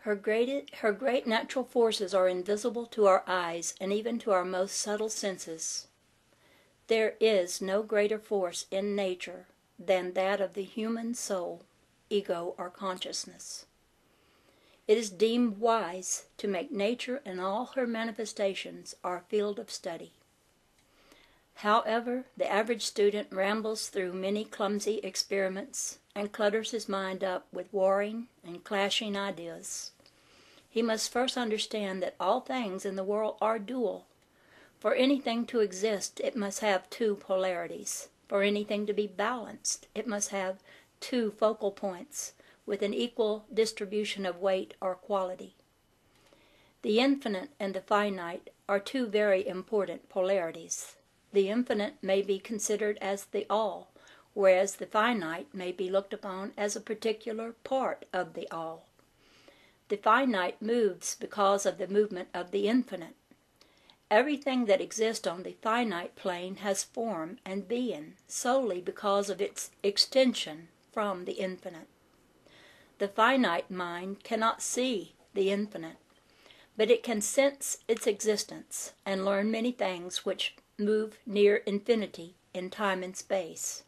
Her great natural forces are invisible to our eyes and even to our most subtle senses. There is no greater force in nature than that of the human soul, ego, or consciousness. It is deemed wise to make nature and all her manifestations our field of study. However, the average student rambles through many clumsy experiments and clutters his mind up with warring and clashing ideas. He must first understand that all things in the world are dual. For anything to exist, it must have two polarities. For anything to be balanced, it must have two focal points with an equal distribution of weight or quality. The infinite and the finite are two very important polarities. The infinite may be considered as the all, whereas the finite may be looked upon as a particular part of the all. The finite moves because of the movement of the infinite. Everything that exists on the finite plane has form and being solely because of its extension from the infinite. The finite mind cannot see the infinite, but it can sense its existence and learn many things which move near infinity in time and space.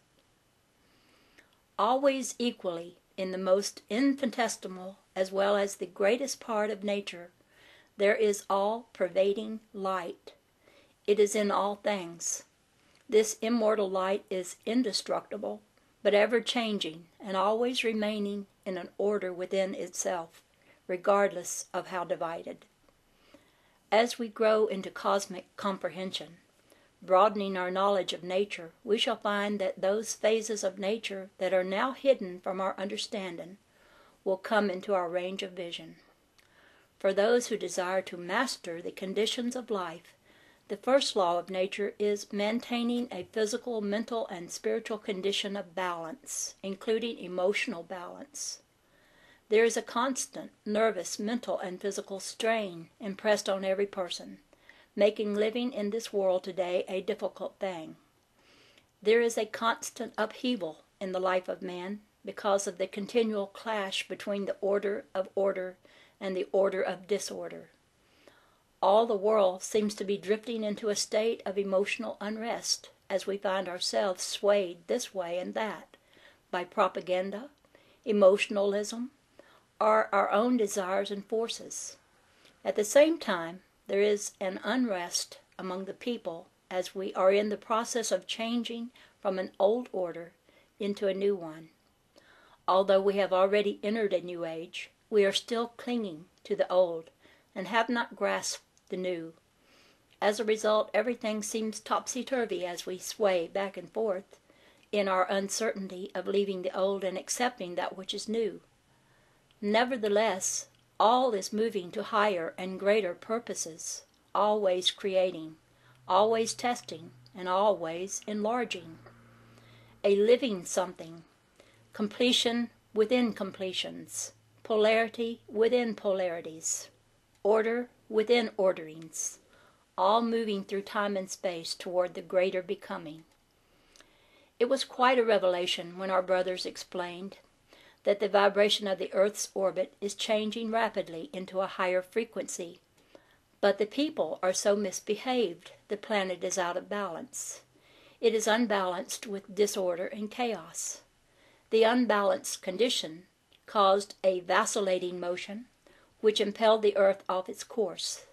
Always equally in the most infinitesimal as well as the greatest part of nature, there is all-pervading light. It is in all things. This immortal light is indestructible, but ever-changing and always remaining in an order within itself, regardless of how divided. As we grow into cosmic comprehension, broadening our knowledge of nature, we shall find that those phases of nature that are now hidden from our understanding will come into our range of vision. For those who desire to master the conditions of life, the first law of nature is maintaining a physical, mental, and spiritual condition of balance, including emotional balance. There is a constant nervous, mental, and physical strain impressed on every person, making living in this world today a difficult thing. There is a constant upheaval in the life of man because of the continual clash between the order of order and the order of disorder. All the world seems to be drifting into a state of emotional unrest as we find ourselves swayed this way and that by propaganda, emotionalism, or our own desires and forces. At the same time, there is an unrest among the people as we are in the process of changing from an old order into a new one. Although we have already entered a new age, we are still clinging to the old and have not grasped the new. As a result, everything seems topsy-turvy as we sway back and forth in our uncertainty of leaving the old and accepting that which is new. Nevertheless, all is moving to higher and greater purposes, always creating, always testing, and always enlarging. A living something, completion within completions, polarity within polarities, order within orderings, all moving through time and space toward the greater becoming. It was quite a revelation when our brothers explained that the vibration of the Earth's orbit is changing rapidly into a higher frequency, but the people are so misbehaved the planet is out of balance. It is unbalanced with disorder and chaos. The unbalanced condition caused a vacillating motion which impelled the Earth off its course.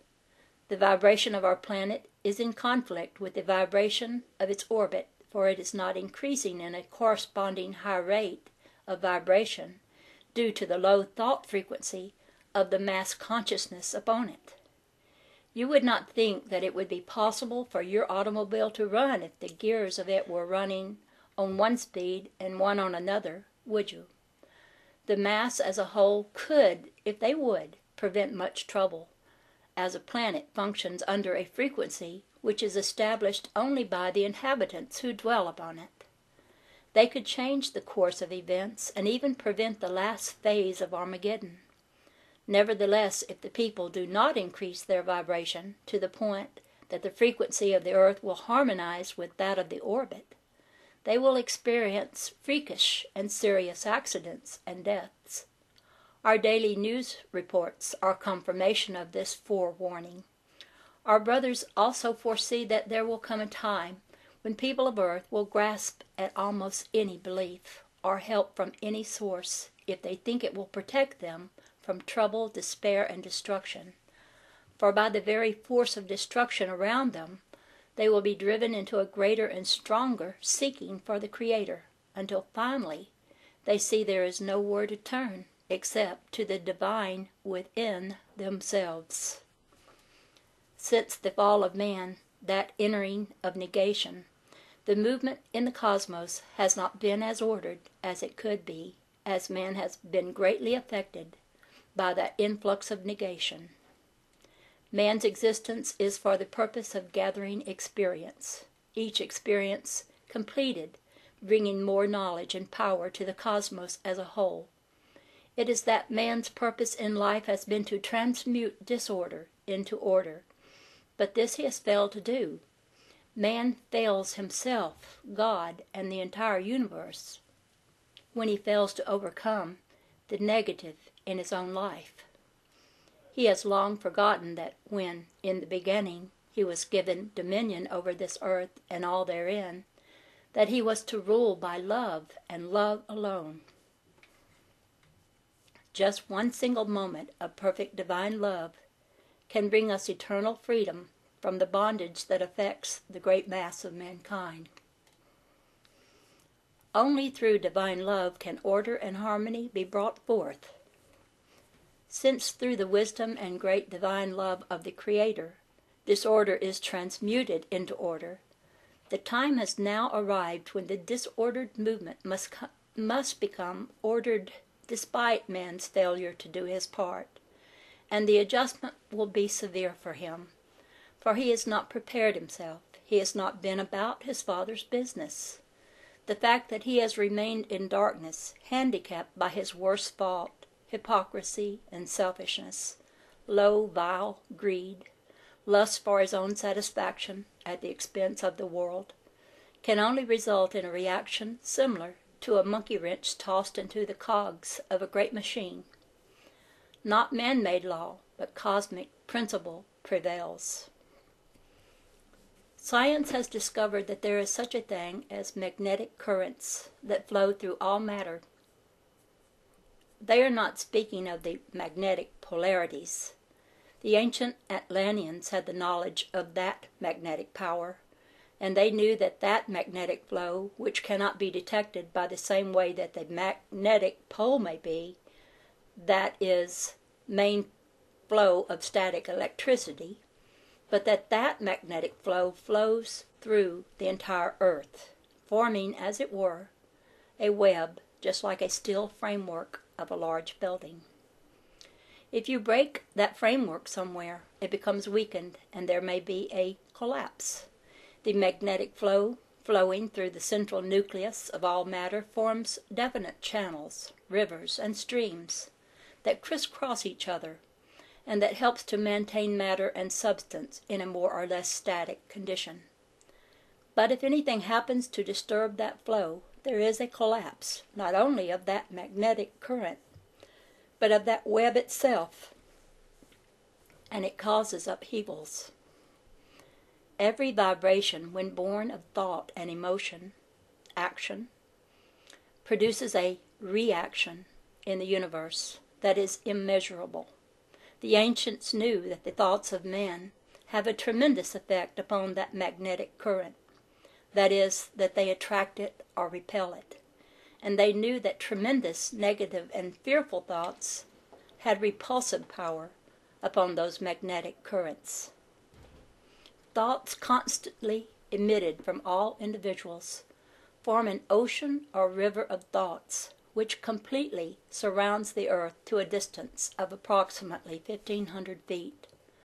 The vibration of our planet is in conflict with the vibration of its orbit, for it is not increasing in a corresponding high rate of vibration due to the low thought frequency of the mass consciousness upon it. You would not think that it would be possible for your automobile to run if the gears of it were running on one speed and one on another, would you? The mass as a whole could, if they would, prevent much trouble, as a planet functions under a frequency which is established only by the inhabitants who dwell upon it. They could change the course of events and even prevent the last phase of Armageddon. Nevertheless, if the people do not increase their vibration to the point that the frequency of the Earth will harmonize with that of the orbit, they will experience freakish and serious accidents and deaths. Our daily news reports are confirmation of this forewarning. Our brothers also foresee that there will come a time when people of earth will grasp at almost any belief or help from any source if they think it will protect them from trouble, despair, and destruction. For by the very force of destruction around them, they will be driven into a greater and stronger seeking for the Creator, until finally they see there is nowhere to turn except to the divine within themselves. Since the fall of man, that entering of negation, the movement in the cosmos has not been as ordered as it could be, as man has been greatly affected by that influx of negation. Man's existence is for the purpose of gathering experience, each experience completed, bringing more knowledge and power to the cosmos as a whole. It is that man's purpose in life has been to transmute disorder into order, but this he has failed to do. Man fails himself, God, and the entire universe when he fails to overcome the negative in his own life. He has long forgotten that when, in the beginning, he was given dominion over this earth and all therein, that he was to rule by love and love alone. Just one single moment of perfect divine love can bring us eternal freedom from the bondage that affects the great mass of mankind. Only through divine love can order and harmony be brought forth. Since through the wisdom and great divine love of the Creator, disorder is transmuted into order, the time has now arrived when the disordered movement must become ordered despite man's failure to do his part, and the adjustment will be severe for him, for he has not prepared himself, he has not been about his Father's business. The fact that he has remained in darkness, handicapped by his worst fault, hypocrisy and selfishness, low, vile greed, lust for his own satisfaction at the expense of the world, can only result in a reaction similar to a monkey wrench tossed into the cogs of a great machine. Not man-made law, but cosmic principle prevails. Science has discovered that there is such a thing as magnetic currents that flow through all matter. They are not speaking of the magnetic polarities. The ancient Atlanteans had the knowledge of that magnetic power, and they knew that that magnetic flow, which cannot be detected by the same way that the magnetic pole may be, that is, main flow of static electricity, but that magnetic flow flows through the entire earth, forming, as it were, a web, just like a steel framework of a large building. If you break that framework somewhere, it becomes weakened, and there may be a collapse. The magnetic flow flowing through the central nucleus of all matter forms definite channels, rivers, and streams that crisscross each other, and that helps to maintain matter and substance in a more or less static condition. But if anything happens to disturb that flow, there is a collapse, not only of that magnetic current, but of that web itself, and it causes upheavals. Every vibration, when born of thought and emotion, action, produces a reaction in the universe that is immeasurable. The ancients knew that the thoughts of man have a tremendous effect upon that magnetic current, that is, that they attract it or repel it, and they knew that tremendous negative and fearful thoughts had repulsive power upon those magnetic currents. Thoughts constantly emitted from all individuals form an ocean or river of thoughts which completely surrounds the earth to a distance of approximately 1,500 feet.